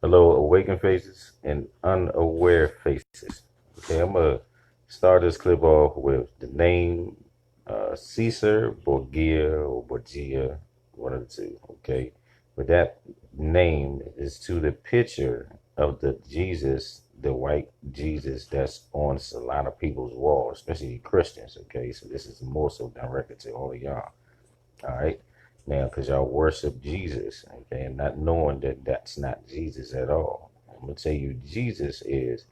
Hello, awakened faces and unaware faces. Okay, I'm gonna start this clip off with the name Caesar Borgia or Borgia, one of the two. Okay, but that name is to the picture of the Jesus, the white Jesus that's on a lot of people's walls, especially Christians. Okay, so this is more so directed to all of y'all. All right. Now, because y'all worship Jesus, okay, and not knowing that that's not Jesus at all. I'm going to tell you, Jesus is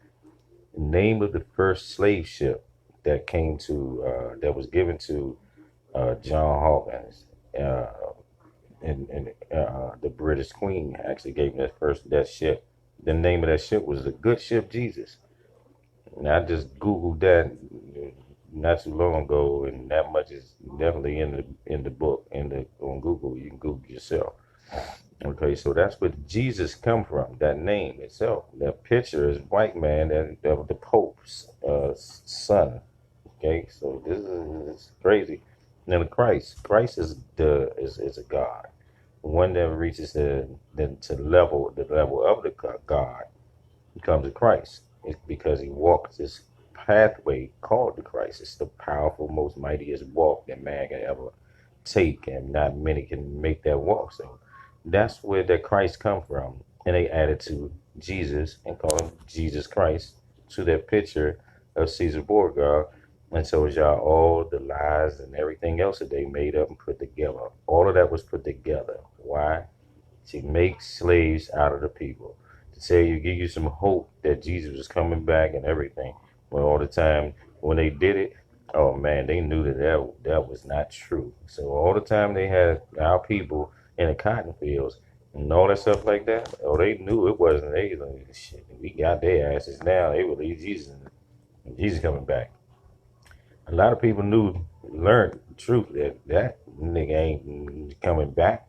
the name of the first slave ship that came to, that was given to John Hawkins. Uh, and the British Queen actually gave him that ship. The name of that ship was the Good Ship Jesus. And I just Googled that not too long ago, and that much is definitely in the book in the on Google. You can Google yourself. Okay, so that's where Jesus come from. That name itself. That picture is white man that the Pope's son. Okay, so this is crazy. Now Christ is a God, one that reaches the level of the God becomes a Christ. It's because he walks this pathway called the Christ. It's the powerful, most mightiest walk that man can ever take, and not many can make that walk. So that's where that Christ come from. And they added to Jesus and call him Jesus Christ to that picture of Caesar Borgia. And so y'all, all the lies and everything else that they made up and put together, all of that was put together. Why? To make slaves out of the people, to say you give you some hope that Jesus was coming back and everything. But all the time when they did it, oh man, they knew that was not true. So all the time they had our people in the cotton fields and all that stuff like that. Oh, they knew it wasn't. They like, shit, we got their asses now. They believe Jesus, and Jesus coming back. A lot of people learned the truth that nigga ain't coming back.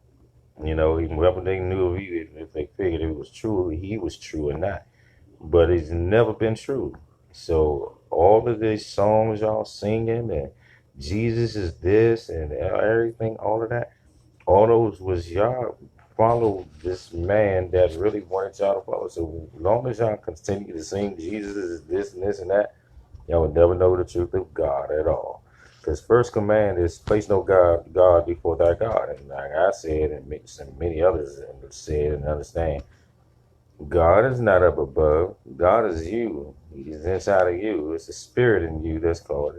Even whether they knew if they figured it was true, he was true or not. But it's never been true. So all of these songs y'all singing and Jesus is this and everything, all of that, all those was y'all follow this man that really wanted y'all to follow. So long as y'all continue to sing Jesus is this and this and that, y'all would never know the truth of God at all. Because first command is place no God before thy God. And like I said, and many others said and understand, God is not up above. God is you. He's inside of you. It's a spirit in you that's called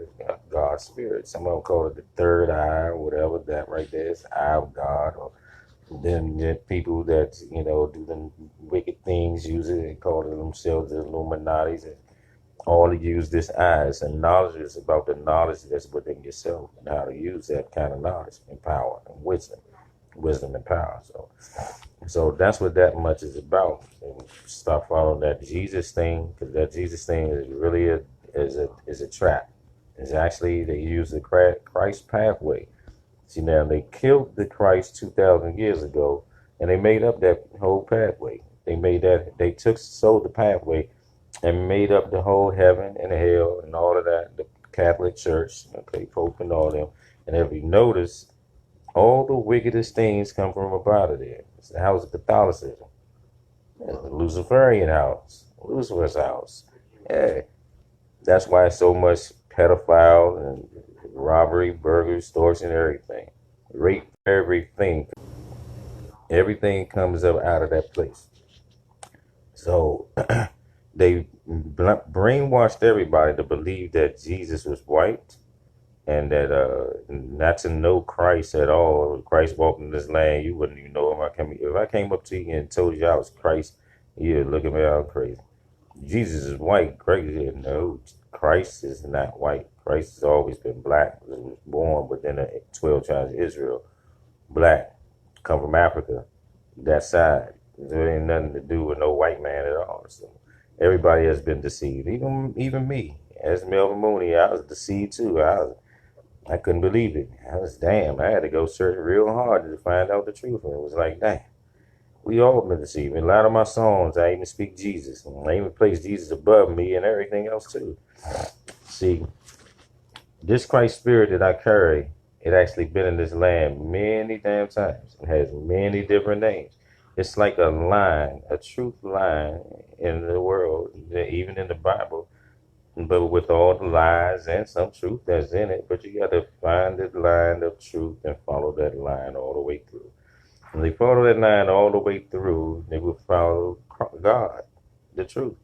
God's spirit. Some of them call it the third eye or whatever. That right there is the eye of God. Or then the people that do the wicked things use it and call themselves the Illuminati's. All to use this eyes and knowledge is about the knowledge that's within yourself and how to use that kind of knowledge and power and wisdom and power. So that's what that much is about. And stop following that Jesus thing, because that Jesus thing is really is a trap. It's actually they use the Christ pathway. See, now they killed the Christ 2,000 years ago, and they made up that whole pathway. They sold the pathway and made up the whole heaven and hell and all of that, the Catholic Church, okay, Pope and all them. And if you notice, all the wickedest things come from up out of there. It's the house of Catholicism. It's the Luciferian house, Lucifer's house. Yeah. That's why so much pedophile and robbery, burglary, extortion, everything. Rape, everything. Everything comes up out of that place. So they brainwashed everybody to believe that Jesus was white and that not to know Christ at all. Christ walking this land, you wouldn't even know him. If I came up to you and told you I was Christ, you'd look at me all crazy. Jesus is white, crazy. No, Christ is not white. Christ has always been black. He was born within the 12 tribes of Israel. Black, come from Africa, that side. There ain't nothing to do with no white man at all. So everybody has been deceived. Even me, as Melvin Mooney, I was deceived too. I couldn't believe it. I was damn. I had to go search real hard to find out the truth. And it was like, damn, we all been deceived. In a lot of my songs, I even speak Jesus. I even place Jesus above me and everything else too. See, this Christ spirit that I carry, it actually been in this land many damn times. It has many different names. It's like a line, a truth line in the world, even in the Bible, but with all the lies and some truth that's in it. But you got to find the line of truth and follow that line all the way through. When they follow that line all the way through, they will follow God, the truth.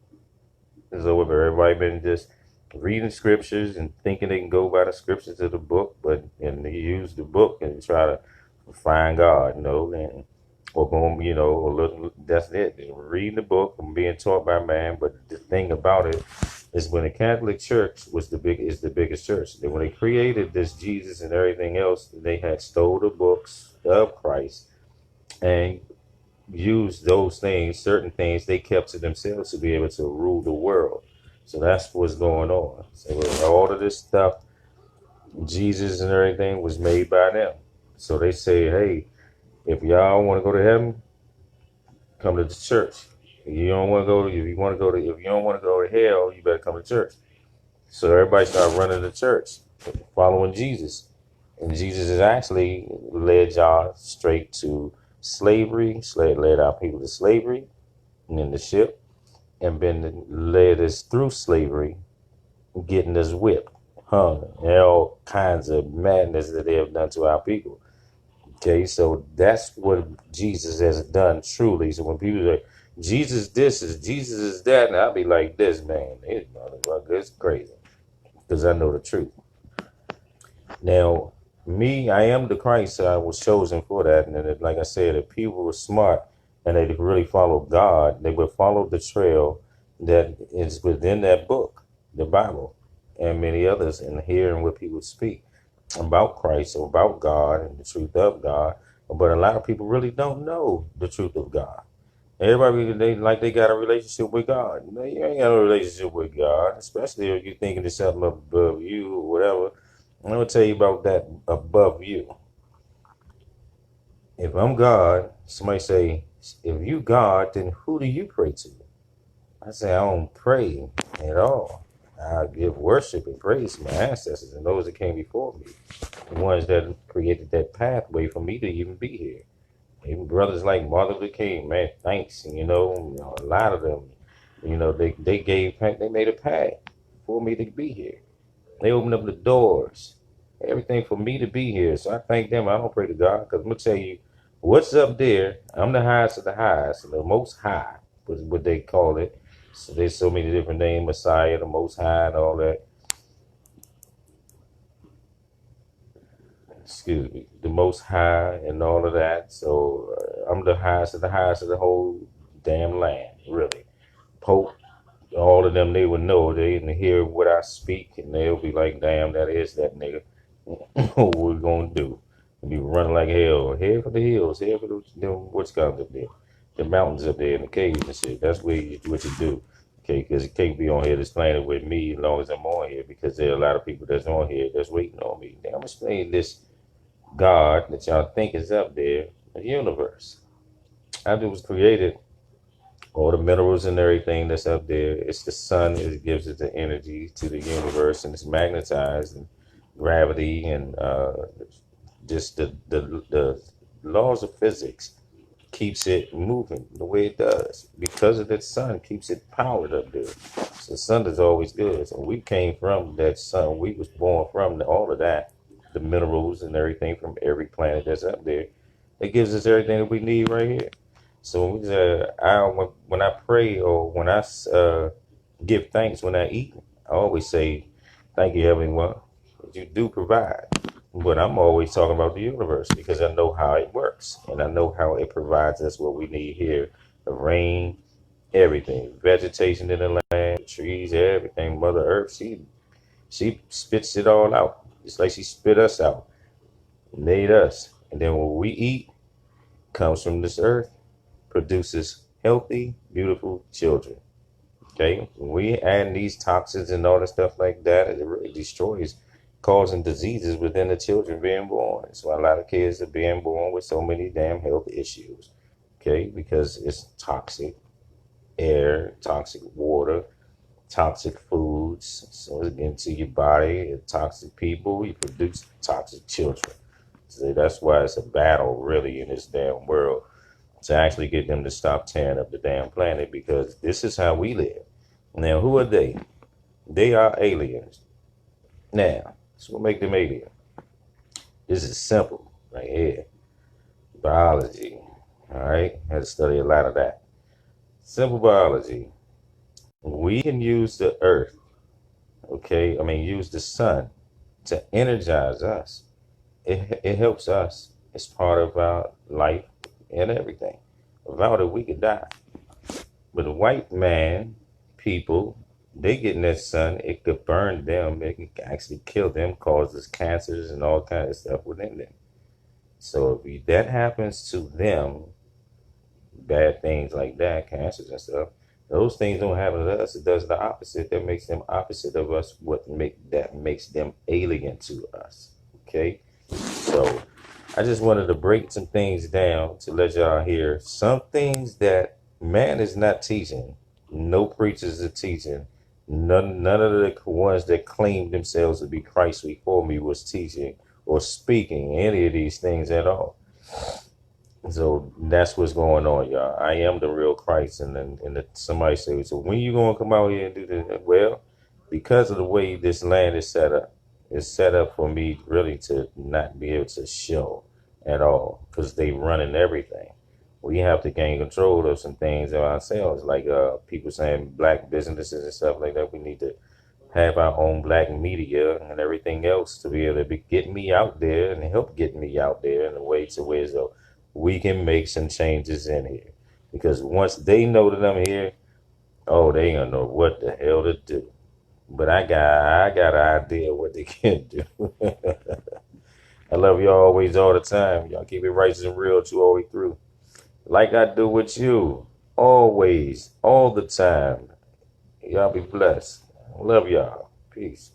So if everybody been just reading scriptures and thinking they can go by the scriptures of the book, but and they use the book and try to find God, and or going, a little. That's it. Reading the book and being taught by man. But the thing about it is, when the Catholic Church is the biggest church. When they created this Jesus and everything else, they had stole the books of Christ and use those things, certain things they kept to themselves to be able to rule the world. So that's what's going on. So all of this stuff, Jesus and everything was made by them. So they say, hey, if y'all want to go to heaven, come to the church. If you don't want to go, if you want to go to, if you don't want to go to hell, you better come to church. So everybody started running the church, following Jesus. And Jesus has actually led y'all straight to slavery, led our people to slavery and in the ship, and been led us through slavery, getting us whipped, hung, and all kinds of madness that they have done to our people. Okay, so that's what Jesus has done truly. So when people say, Jesus is that, and I'll be like this, man, it's crazy, because I know the truth. Now, me, I am the Christ. I was chosen for that. And then, like I said, if people were smart and they really follow God, they would follow the trail that is within that book, the Bible, and many others, and hearing what people speak about Christ or about God and the truth of God. But a lot of people really don't know the truth of God. Everybody, they got a relationship with God. No, you ain't got a relationship with God, especially if you're thinking there's something above you or whatever. I'm going to tell you about that above you. If I'm God, somebody say, if you God, then who do you pray to? I say, I don't pray at all. I give worship and praise to my ancestors and those that came before me, the ones that created that pathway for me to even be here. Even brothers like Martin Luther King, man, thanks. And, a lot of them, they made a path for me to be here. They opened up the doors, everything for me to be here. So I thank them. I don't pray to God, because I'm going to tell you what's up there. I'm the highest of the highest, the most high was what they call it. So there's so many different names, Messiah, the most high, and all that. Excuse me, the most high and all of that. So I'm the highest of the whole damn land, really. Pope, all of them, they would know. They can hear what I speak, and they'll be like, damn, that is that nigga. What we're going to do? We'll be running like hell. Head for the hills. Head for what's called up there. The mountains up there in the caves and shit. That's what you do. Okay, because you can't be on here this planet with me as long as I'm on here, because there are a lot of people that's on here that's waiting on me. Now, I'm explaining this God that y'all think is up there, the universe. After it was created, all the minerals and everything that's up there, it's the sun. It gives it the energy to the universe, and it's magnetized, and gravity, and just the laws of physics keeps it moving the way it does, because of that sun keeps it powered up there. So the sun is always good. So we came from that sun. We was born from all of that, the minerals and everything from every planet that's up there. It gives us everything that we need right here. So when I pray, or when I give thanks when I eat, I always say, thank you, Heavenly One, that you do provide. But I'm always talking about the universe, because I know how it works, and I know how it provides us what we need here. The rain, everything, vegetation in the land, trees, everything. Mother Earth, she spits it all out. It's like she spit us out, made us. And then what we eat comes from this earth, produces healthy, beautiful children. Okay, when we add these toxins and all the stuff like that, it really destroys, causing diseases within the children being born. So a lot of kids are being born with so many damn health issues. Okay, because it's toxic air, toxic water, toxic foods. So it's getting to your body, toxic people, you produce toxic children. So that's why it's a battle really in this damn world. to actually get them to stop tearing up the damn planet, because this is how we live. Now, who are they? They are aliens. Now, so what make them alien? This is simple right here. Biology. All right, had to study a lot of that. Simple biology. We can use the earth, okay? I mean, use the sun to energize us. It helps us. It's part of our life and everything. Without it, we could die. But the white man, people, they get in that sun, it could burn them. It can actually kill them, causes cancers and all kinds of stuff within them. So if that happens to them, bad things like that, cancers and stuff, those things don't happen to us. It does the opposite. That makes them opposite of us. That makes them alien to us. Okay, so I just wanted to break some things down to let y'all hear some things that man is not teaching. No preachers are teaching. None of the ones that claim themselves to be Christ before me was teaching or speaking any of these things at all. So that's what's going on, y'all. I am the real Christ, and somebody say, so when you gonna come out here and do this? Well, because of the way this land is set up, it's set up for me really to not be able to show at all, because they running everything. We have to gain control of some things of ourselves, like people saying black businesses and stuff like that. We need to have our own black media and everything else to be able to get me out there and help get me out there in a way to where so we can make some changes in here. Because once they know that I'm here, oh, they ain't gonna know what the hell to do. But I got an idea what they can do. I love y'all always all the time. Y'all keep it righteous and real to all the way through. Like I do with you. Always, all the time. Y'all be blessed. Love y'all. Peace.